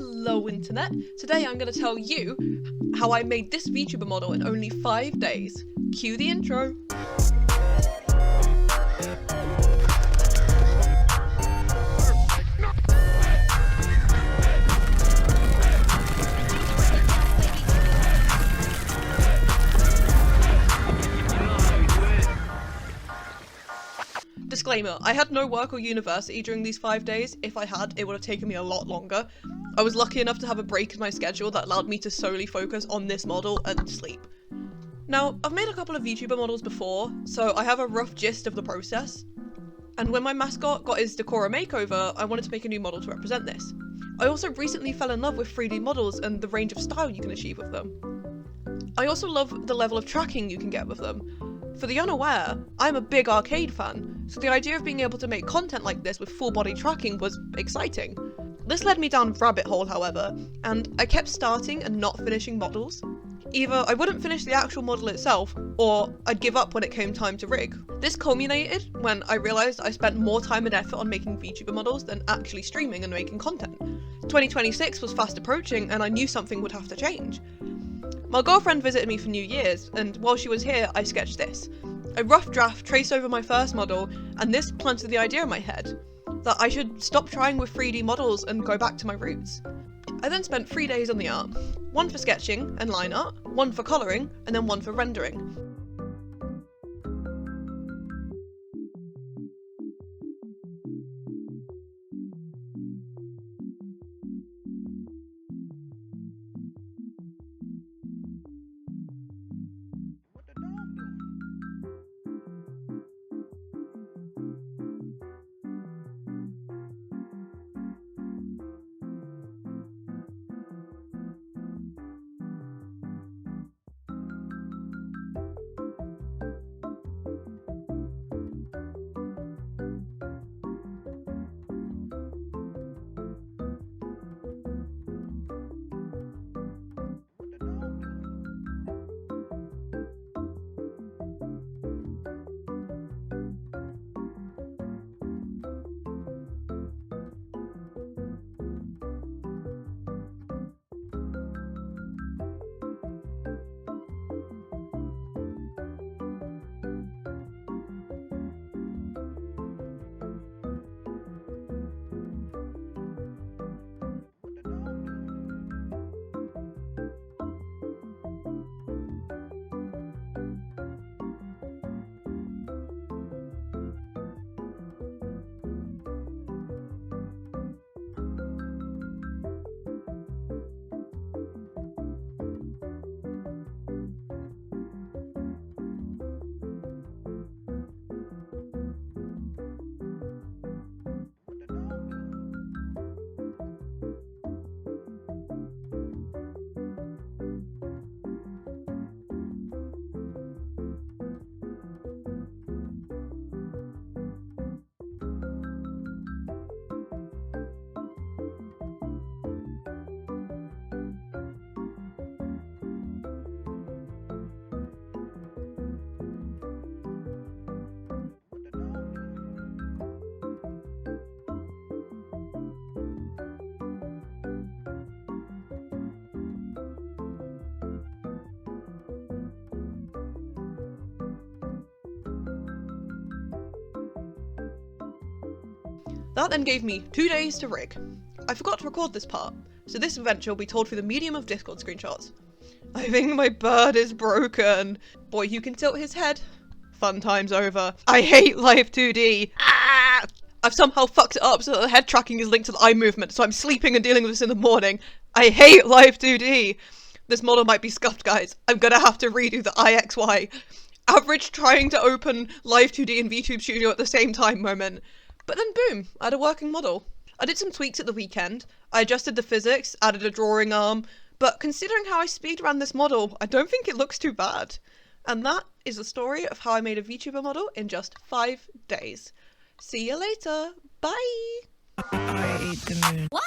Hello internet! Today I'm going to tell you how I made this VTuber model in only 5 days. Cue the intro. Disclaimer, I had no work or university during these 5 days. If I had, it would have taken me a lot longer. I was lucky enough to have a break in my schedule that allowed me to solely focus on this model and sleep. Now, I've made a couple of VTuber models before, so I have a rough gist of the process. And when my mascot got his Decora makeover, I wanted to make a new model to represent this. I also recently fell in love with 3D models and the range of style you can achieve with them. I also love the level of tracking you can get with them. For the unaware, I'm a big arcade fan, so the idea of being able to make content like this with full body tracking was exciting. This led me down a rabbit hole, however, and I kept starting and not finishing models. Either I wouldn't finish the actual model itself, or I'd give up when it came time to rig. This culminated when I realised I spent more time and effort on making VTuber models than actually streaming and making content. 2026 was fast approaching and I knew something would have to change. My girlfriend visited me for New Year's, and while she was here, I sketched this. A rough draft traced over my first model, and this planted the idea in my head that I should stop trying with 3D models and go back to my roots. I then spent 3 days on the art. 1 for sketching and line art, 1 for colouring, and then 1 for rendering. That then gave me 2 days to rig. I forgot to record this part, so this adventure will be told through the medium of Discord screenshots. I think my bird is broken. Boy, you can tilt his head. Fun time's over. I hate Live 2D. Ah! I've somehow fucked it up so that the head tracking is linked to the eye movement, so I'm sleeping and dealing with this in the morning. I hate Live 2D. This model might be scuffed, guys. I'm gonna have to redo the IXY. Average trying to open Live 2D and VTube Studio at the same time moment. But then boom, I had a working model. I did some tweaks at the weekend. I adjusted the physics, added a drawing arm, but considering how I speedran this model, I don't think it looks too bad. And that is the story of how I made a VTuber model in just 5 days. See you later. Bye. I ate the moon. What?